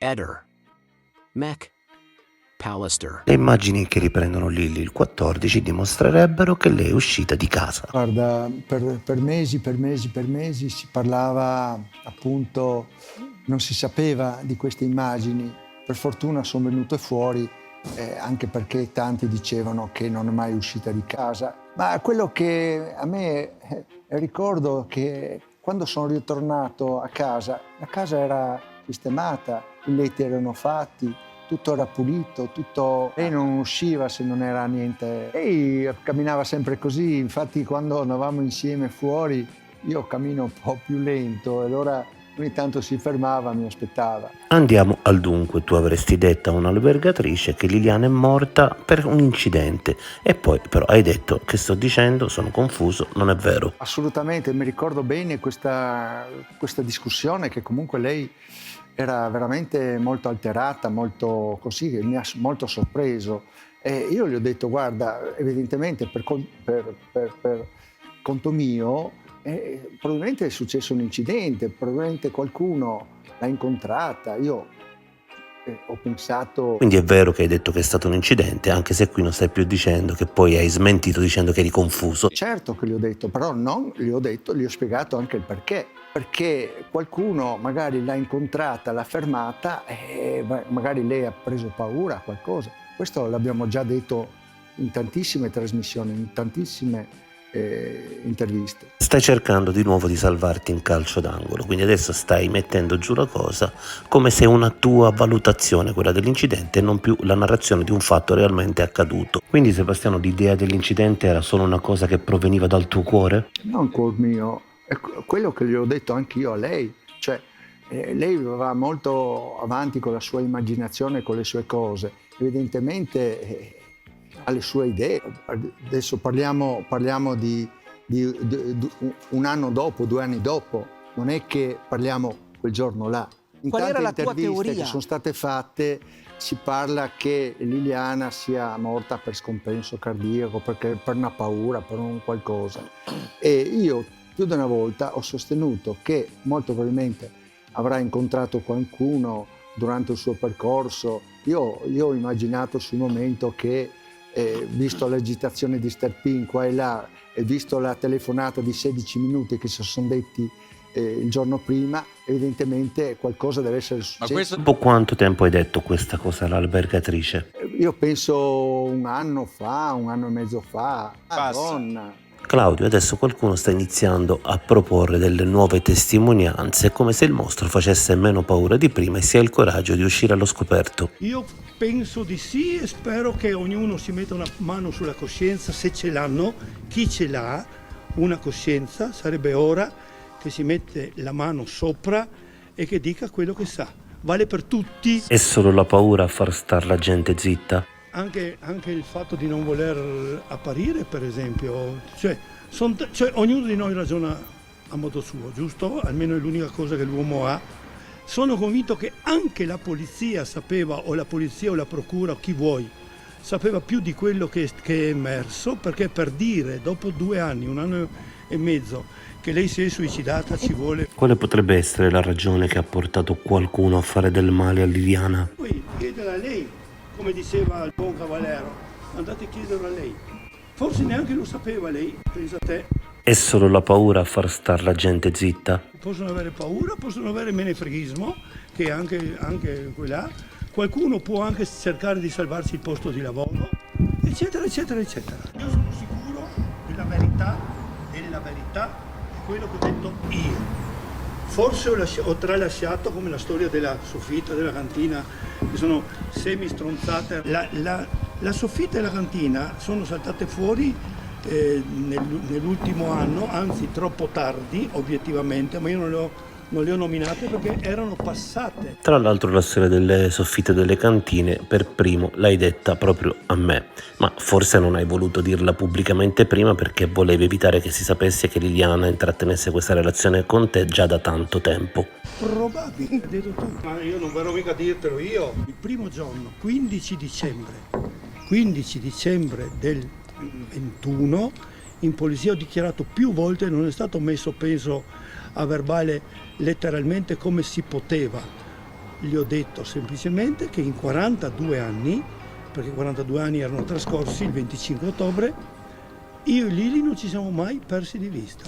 Eder, Mech, Pallister. Le immagini che riprendono Lily il 14 dimostrerebbero che lei è uscita di casa. Guarda, per mesi si parlava, appunto, non si sapeva di queste immagini. Per fortuna sono venute fuori, anche perché tanti dicevano che non è mai uscita di casa. Ma quello che a me ricordo che quando sono ritornato a casa, la casa era sistemata, i letti erano fatti, tutto era pulito, tutto. Lei non usciva se non era niente. Lei camminava sempre così, infatti quando andavamo insieme fuori io cammino un po' più lento e allora ogni tanto si fermava, mi aspettava. Andiamo al dunque. Tu avresti detto a un'albergatrice che Liliana è morta per un incidente e poi però hai detto che sto dicendo, sono confuso, non è vero. Assolutamente, mi ricordo bene questa discussione che comunque lei era veramente molto alterata, molto così, che mi ha molto sorpreso. E io gli ho detto, guarda, evidentemente per conto mio, probabilmente è successo un incidente, probabilmente qualcuno l'ha incontrata. Io ho pensato... Quindi è vero che hai detto che è stato un incidente, anche se qui non stai più dicendo, che poi hai smentito dicendo che eri confuso. Certo che gli ho detto, però non gli ho detto, gli ho spiegato anche il perché. Perché qualcuno magari l'ha incontrata, l'ha fermata e magari lei ha preso paura, qualcosa. Questo l'abbiamo già detto in tantissime trasmissioni, in tantissime interviste. Stai cercando di nuovo di salvarti in calcio d'angolo, quindi adesso stai mettendo giù la cosa come se una tua valutazione, quella dell'incidente, e non più la narrazione di un fatto realmente accaduto. Quindi Sebastiano, l'idea dell'incidente era solo una cosa che proveniva dal tuo cuore? Non col mio, è quello che gli ho detto anche io a lei, cioè lei va molto avanti con la sua immaginazione, con le sue cose, evidentemente ha le sue idee. Adesso parliamo di un anno dopo, 2 anni dopo, non è che parliamo quel giorno là. In Qual era tante la tua interviste teoria? che sono state fatte si parla che Liliana sia morta per scompenso cardiaco, perché per una paura, per un qualcosa. E io più di una volta ho sostenuto che molto probabilmente avrà incontrato qualcuno durante il suo percorso. Io ho immaginato sul momento che, visto l'agitazione di Sterpin qua e là, e visto la telefonata di 16 minuti che si sono detti il giorno prima, evidentemente qualcosa deve essere successo. Dopo quanto tempo hai detto questa cosa all'albergatrice? Io penso un anno e mezzo fa. Passa. Madonna. Claudio, adesso qualcuno sta iniziando a proporre delle nuove testimonianze, come se il mostro facesse meno paura di prima e si ha il coraggio di uscire allo scoperto. Io penso di sì e spero che ognuno si metta una mano sulla coscienza, se ce l'hanno, chi ce l'ha una coscienza, sarebbe ora che si mette la mano sopra e che dica quello che sa. Vale per tutti. È solo la paura a far star la gente zitta? Anche il fatto di non voler apparire, per esempio, cioè ognuno di noi ragiona a modo suo, giusto? Almeno è l'unica cosa che l'uomo ha. Sono convinto che anche la polizia sapeva, o la polizia o la procura, o chi vuoi, sapeva più di quello che è emerso, perché per dire dopo 2 anni, 1 anno e mezzo, che lei si è suicidata ci vuole. Quale potrebbe essere la ragione che ha portato qualcuno a fare del male a Liliana? Poi chiedere a lei, come diceva il buon Cavallero, andate a chiederlo a lei. Forse neanche lo sapeva lei, pensa a te. È solo la paura a far star la gente zitta? Possono avere paura, possono avere menefreghismo, che è anche quella. Qualcuno può anche cercare di salvarsi il posto di lavoro, eccetera, eccetera, eccetera. Io sono sicuro della verità è quello che ho detto io. Forse ho tralasciato, come la storia della soffitta della cantina, che sono semi-stronzate. La soffitta e la cantina sono saltate fuori nell'ultimo anno, anzi troppo tardi obiettivamente, ma io non le ho nominate perché erano passate. Tra l'altro la storia delle soffitte delle cantine per primo l'hai detta proprio a me, ma forse non hai voluto dirla pubblicamente prima perché volevi evitare che si sapesse che Liliana intrattenesse questa relazione con te già da tanto tempo. Probabile, hai detto tu, ma io non verrò mica a dirtelo io. Il primo giorno, 15 dicembre del 21, in polizia ho dichiarato più volte, non è stato messo penso a verbale letteralmente come si poteva, gli ho detto semplicemente che in 42 anni, perché 42 anni erano trascorsi il 25 ottobre, io e Lili non ci siamo mai persi di vista.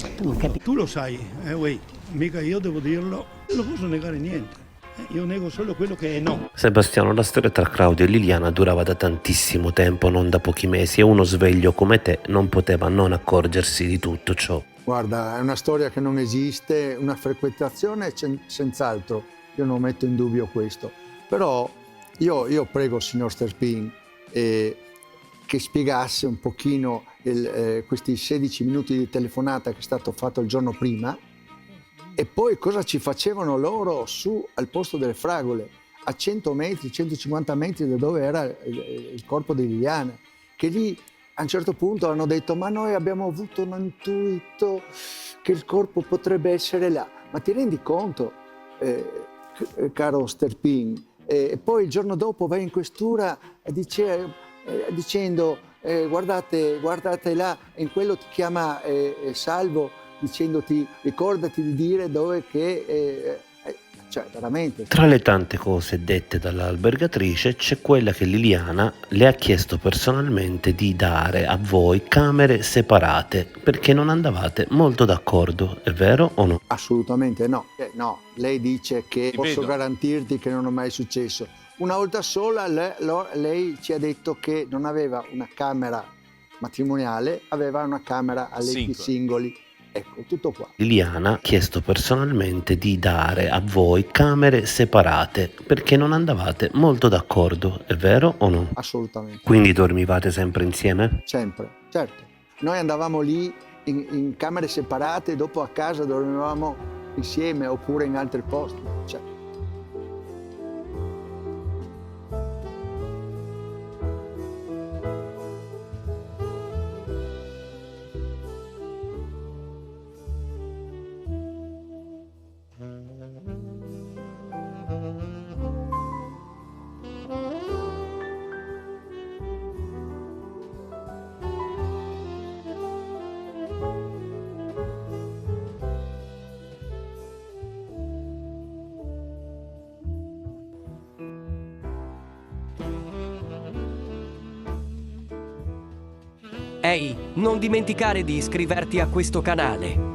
Tu lo sai, uè, mica io devo dirlo, non posso negare niente. Io nego solo quello che è no. Sebastiano, la storia tra Claudio e Liliana durava da tantissimo tempo, non da pochi mesi, e uno sveglio come te non poteva non accorgersi di tutto ciò. Guarda, è una storia che non esiste, una frequentazione senz'altro, io non metto in dubbio questo. Però io prego il signor Sterpin che spiegasse un pochino questi 16 minuti di telefonata che è stato fatto il giorno prima, e poi cosa ci facevano loro su al posto delle fragole, a 100 metri, 150 metri da dove era il corpo di Liliana, che lì a un certo punto hanno detto: ma noi abbiamo avuto un intuito che il corpo potrebbe essere là. Ma ti rendi conto, caro Sterpin? E poi il giorno dopo vai in questura dicendo guardate là, e in quello ti chiama Salvo dicendoti: ricordati di dire dove che... cioè veramente. Tra le tante cose dette dall'albergatrice c'è quella che Liliana le ha chiesto personalmente di dare a voi camere separate perché non andavate molto d'accordo, è vero o no? Assolutamente no. No, lei dice che posso garantirti che non è mai successo. Una volta sola lei ci ha detto che non aveva una camera matrimoniale, aveva una camera a letti singoli. Ecco, tutto qua. Liliana ha chiesto personalmente di dare a voi camere separate perché non andavate molto d'accordo, è vero o no? Assolutamente. Quindi dormivate sempre insieme? Sempre, certo. Noi andavamo lì in camere separate, dopo a casa dormivamo insieme oppure in altri posti. Cioè. Ehi, non dimenticare di iscriverti a questo canale.